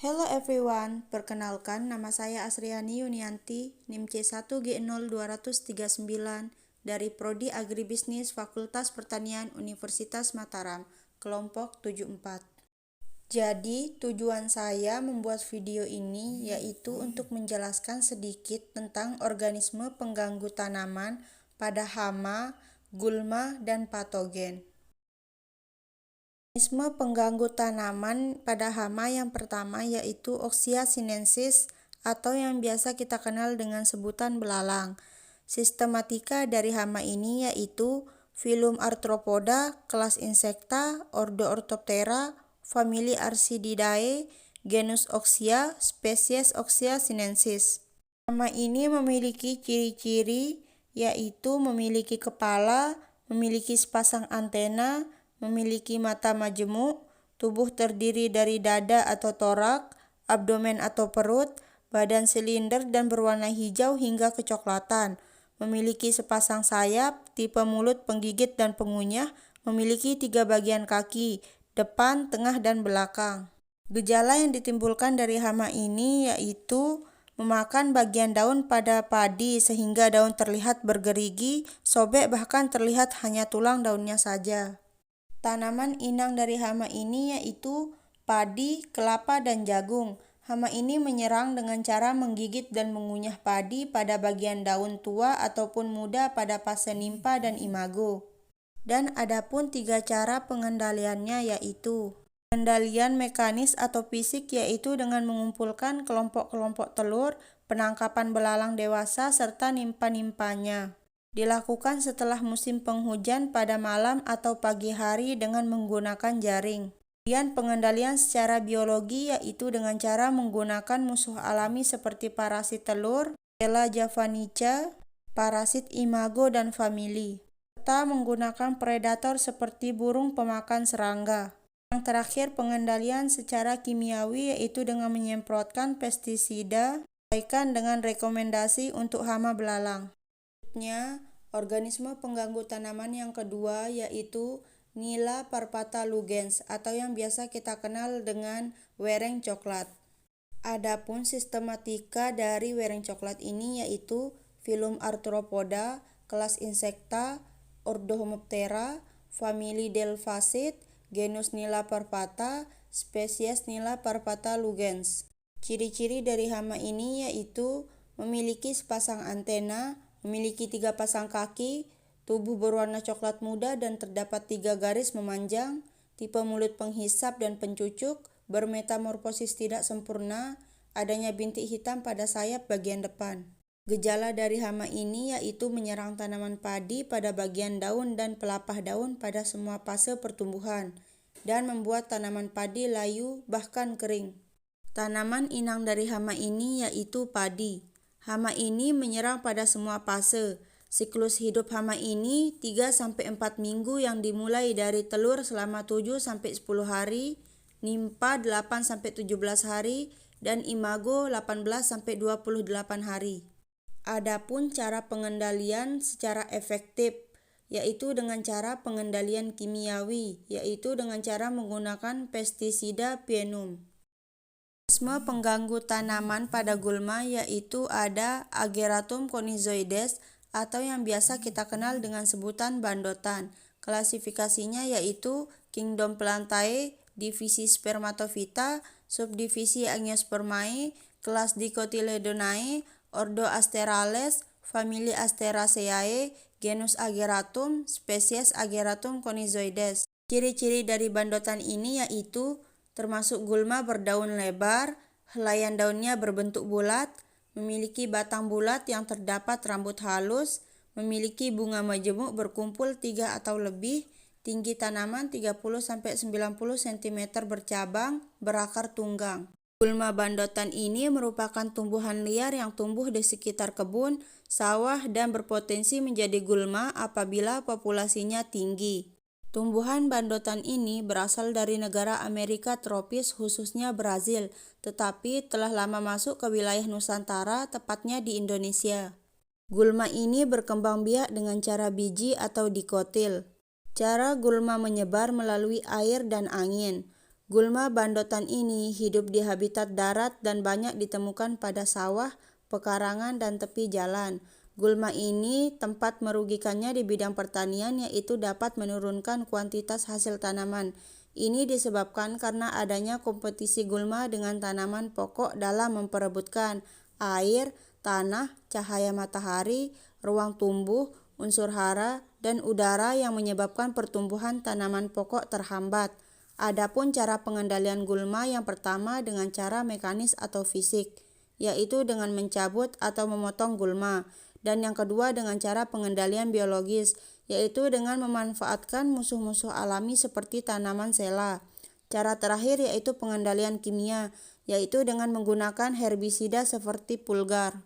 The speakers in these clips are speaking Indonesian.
Hello everyone, perkenalkan nama saya Asriani Yunianti, NIM C1G02239 dari Prodi Agribisnis Fakultas Pertanian Universitas Mataram, kelompok 74. Jadi, tujuan saya membuat video ini yaitu untuk menjelaskan sedikit tentang organisme pengganggu tanaman pada hama, gulma, dan patogen. Organisme pengganggu tanaman pada hama yang pertama yaitu Oxia sinensis atau yang biasa kita kenal dengan sebutan belalang. Sistematika dari hama ini yaitu filum Arthropoda, kelas Insecta, ordo Orthoptera, famili Archididae, genus Oxia, spesies Oxia sinensis. Hama ini memiliki ciri-ciri yaitu memiliki kepala, memiliki sepasang antena, memiliki mata majemuk, tubuh terdiri dari dada atau torak, abdomen atau perut, badan silinder dan berwarna hijau hingga kecoklatan, memiliki sepasang sayap, tipe mulut penggigit dan pengunyah, memiliki 3 bagian kaki, depan, tengah, dan belakang. Gejala yang ditimbulkan dari hama ini yaitu memakan bagian daun pada padi sehingga daun terlihat bergerigi, sobek bahkan terlihat hanya tulang daunnya saja. Tanaman inang dari hama ini yaitu padi, kelapa, dan jagung. Hama ini menyerang dengan cara menggigit dan mengunyah padi pada bagian daun tua ataupun muda pada fase nimpa dan imago. Dan adapun 3 cara pengendaliannya yaitu pengendalian mekanis atau fisik yaitu dengan mengumpulkan kelompok-kelompok telur, penangkapan belalang dewasa, serta nimpa-nimpanya. Dilakukan setelah musim penghujan pada malam atau pagi hari dengan menggunakan jaring. Kemudian pengendalian secara biologi yaitu dengan cara menggunakan musuh alami seperti parasit telur, Rubella javanica, parasit imago dan famili, serta menggunakan predator seperti burung pemakan serangga. Yang terakhir pengendalian secara kimiawi yaitu dengan menyemprotkan pestisida sesuaikan dengan rekomendasi untuk hama belalang. Organisme pengganggu tanaman yang kedua yaitu Nila parpata lugens atau yang biasa kita kenal dengan wereng coklat. Adapun sistematika dari wereng coklat ini yaitu filum Arthropoda, kelas Insecta, ordo Homoptera, famili Delphasid, genus Nila parpata, spesies Nila parpata lugens. Ciri-ciri dari hama ini yaitu memiliki sepasang antena, memiliki 3 pasang kaki, tubuh berwarna coklat muda dan terdapat 3 garis memanjang, tipe mulut penghisap dan pencucuk, bermetamorfosis tidak sempurna, adanya bintik hitam pada sayap bagian depan. Gejala dari hama ini yaitu menyerang tanaman padi pada bagian daun dan pelapah daun pada semua fase pertumbuhan, dan membuat tanaman padi layu bahkan kering. Tanaman inang dari hama ini yaitu padi. Hama ini menyerang pada semua fase. Siklus hidup hama ini 3-4 minggu yang dimulai dari telur selama 7-10 hari, nimpa 8-17 hari, dan imago 18-28 hari. Adapun cara pengendalian secara efektif yaitu dengan cara pengendalian kimiawi, yaitu dengan cara menggunakan pestisida pienum. Organisme pengganggu tanaman pada gulma yaitu ada Ageratum conizoides atau yang biasa kita kenal dengan sebutan bandotan. Klasifikasinya yaitu Kingdom Plantae, divisi Spermatophyta, subdivisi Angiospermae, kelas Dicotyledonae, ordo Asterales, famili Asteraceae, genus Ageratum, spesies Ageratum conizoides. Ciri-ciri dari bandotan ini yaitu termasuk gulma berdaun lebar, helaian daunnya berbentuk bulat, memiliki batang bulat yang terdapat rambut halus, memiliki bunga majemuk berkumpul 3 atau lebih, tinggi tanaman 30-90 cm bercabang, berakar tunggang. Gulma bandotan ini merupakan tumbuhan liar yang tumbuh di sekitar kebun, sawah, dan berpotensi menjadi gulma apabila populasinya tinggi. Tumbuhan bandotan ini berasal dari negara Amerika tropis khususnya Brazil, tetapi telah lama masuk ke wilayah Nusantara, tepatnya di Indonesia. Gulma ini berkembang biak dengan cara biji atau dikotil. Cara gulma menyebar melalui air dan angin. Gulma bandotan ini hidup di habitat darat dan banyak ditemukan pada sawah, pekarangan, dan tepi jalan. Gulma ini tempat merugikannya di bidang pertanian, yaitu dapat menurunkan kuantitas hasil tanaman. Ini disebabkan karena adanya kompetisi gulma dengan tanaman pokok dalam memperebutkan air, tanah, cahaya matahari, ruang tumbuh, unsur hara, dan udara yang menyebabkan pertumbuhan tanaman pokok terhambat. Adapun cara pengendalian gulma yang pertama dengan cara mekanis atau fisik, yaitu dengan mencabut atau memotong gulma. Dan yang kedua dengan cara pengendalian biologis, yaitu dengan memanfaatkan musuh-musuh alami seperti tanaman sela. Cara terakhir yaitu pengendalian kimia, yaitu dengan menggunakan herbisida seperti pulgar.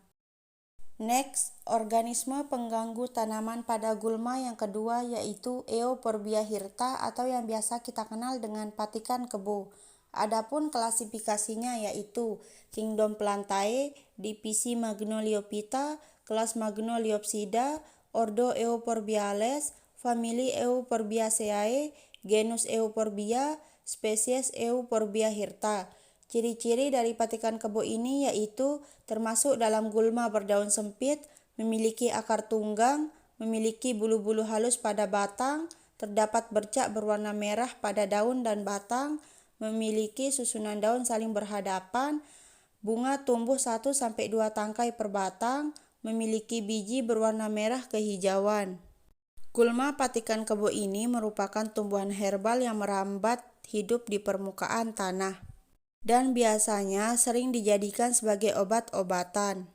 Next, organisme pengganggu tanaman pada gulma yang kedua yaitu Euphorbia hirta atau yang biasa kita kenal dengan patikan kebo. Adapun klasifikasinya yaitu Kingdom Plantae, divisi Magnoliophyta, kelas Magnoliopsida, ordo Euphorbiales, famili Euphorbiaceae, genus Euphorbia, spesies Euphorbia hirta. Ciri-ciri dari patikan kebo ini yaitu termasuk dalam gulma berdaun sempit, memiliki akar tunggang, memiliki bulu-bulu halus pada batang, terdapat bercak berwarna merah pada daun dan batang, memiliki susunan daun saling berhadapan, bunga tumbuh 1-2 tangkai per batang, memiliki biji berwarna merah kehijauan. Gulma patikan kebo ini merupakan tumbuhan herbal yang merambat hidup di permukaan tanah dan biasanya sering dijadikan sebagai obat-obatan.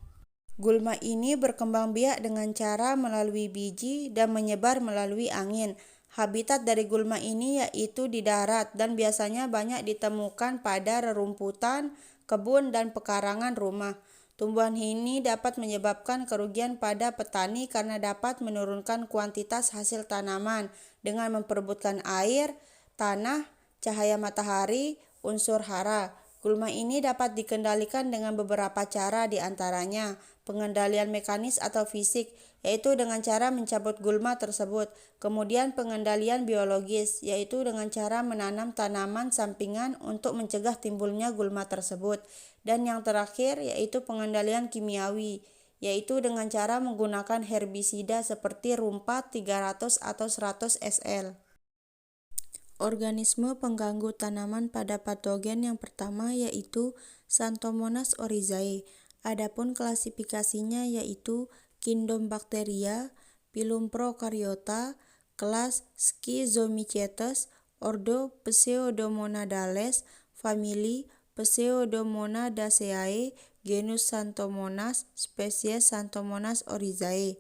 Gulma ini berkembang biak dengan cara melalui biji dan menyebar melalui angin. Habitat dari gulma ini yaitu di darat dan biasanya banyak ditemukan pada rerumputan, kebun, dan pekarangan rumah. Tumbuhan ini dapat menyebabkan kerugian pada petani karena dapat menurunkan kuantitas hasil tanaman dengan memperebutkan air, tanah, cahaya matahari, unsur hara. Gulma ini dapat dikendalikan dengan beberapa cara, diantaranya pengendalian mekanis atau fisik, yaitu dengan cara mencabut gulma tersebut. Kemudian pengendalian biologis, yaitu dengan cara menanam tanaman sampingan untuk mencegah timbulnya gulma tersebut. Dan yang terakhir yaitu pengendalian kimiawi, yaitu dengan cara menggunakan herbisida seperti Rumpat 300 atau 100 SL. Organisme pengganggu tanaman pada patogen yang pertama yaitu Xanthomonas oryzae. Adapun klasifikasinya yaitu Kingdom Bacteria, Phylum Prokaryota, kelas Schizomycetes, ordo Pseudomonadales, famili Pseudomonadaceae, genus Xanthomonas, spesies Xanthomonas oryzae.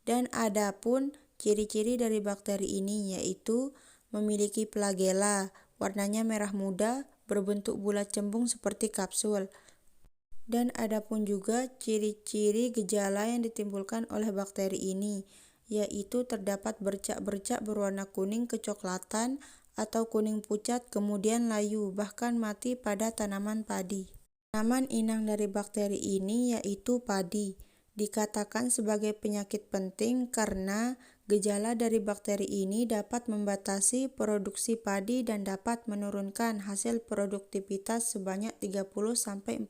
Dan adapun ciri-ciri dari bakteri ini yaitu memiliki flagela, warnanya merah muda, berbentuk bulat cembung seperti kapsul. Dan adapun juga ciri-ciri gejala yang ditimbulkan oleh bakteri ini, yaitu terdapat bercak-bercak berwarna kuning kecoklatan atau kuning pucat, kemudian layu, bahkan mati pada tanaman padi. Tanaman inang dari bakteri ini yaitu padi. Dikatakan sebagai penyakit penting karena gejala dari bakteri ini dapat membatasi produksi padi dan dapat menurunkan hasil produktivitas sebanyak 30-40%.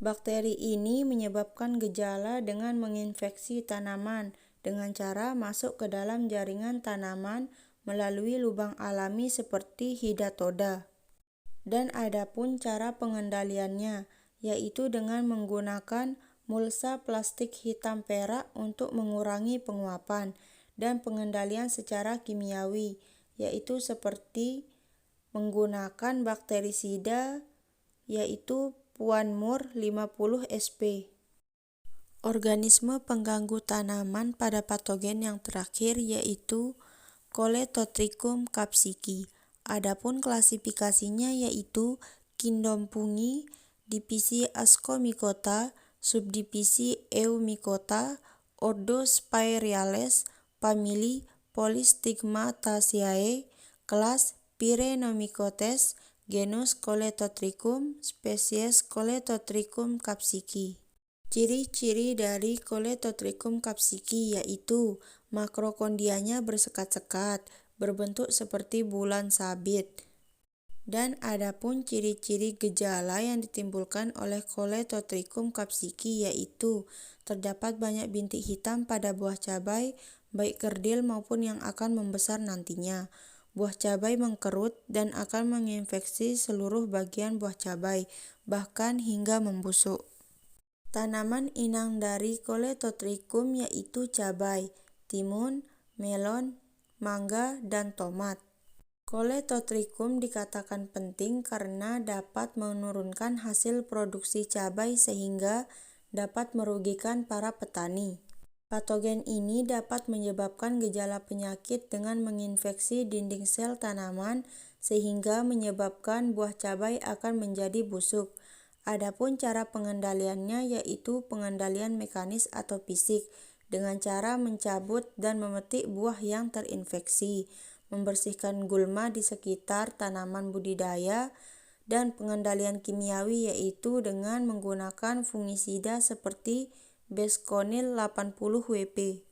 Bakteri ini menyebabkan gejala dengan menginfeksi tanaman dengan cara masuk ke dalam jaringan tanaman melalui lubang alami seperti hidatoda. Dan adapun cara pengendaliannya yaitu dengan menggunakan mulsa plastik hitam perak untuk mengurangi penguapan, dan pengendalian secara kimiawi yaitu seperti menggunakan bakterisida yaitu Puanmur 50 SP. Organisme pengganggu tanaman pada patogen yang terakhir yaitu Colletotrichum capsicii. Adapun klasifikasinya yaitu Kingdom Fungi, divisi Ascomycota, subdivisi Eumycota, ordo Spiraeales, famili Polystigmataceae, kelas Pyrenomycotes, genus Colletotrichum, spesies Colletotrichum capsicii. Ciri-ciri dari Colletotrichum capsicii yaitu makrokondianya bersekat-sekat, berbentuk seperti bulan sabit. Dan adapun ciri-ciri gejala yang ditimbulkan oleh Colletotrichum capsicum yaitu terdapat banyak bintik hitam pada buah cabai, baik kerdil maupun yang akan membesar nantinya. Buah cabai mengkerut dan akan menginfeksi seluruh bagian buah cabai, bahkan hingga membusuk. Tanaman inang dari Colletotrichum yaitu cabai, timun, melon, mangga, dan tomat. Colletotrichum dikatakan penting karena dapat menurunkan hasil produksi cabai sehingga dapat merugikan para petani. Patogen ini dapat menyebabkan gejala penyakit dengan menginfeksi dinding sel tanaman sehingga menyebabkan buah cabai akan menjadi busuk. Adapun cara pengendaliannya yaitu pengendalian mekanis atau fisik dengan cara mencabut dan memetik buah yang terinfeksi, membersihkan gulma di sekitar tanaman budidaya, dan pengendalian kimiawi yaitu dengan menggunakan fungisida seperti Besconil 80 WP.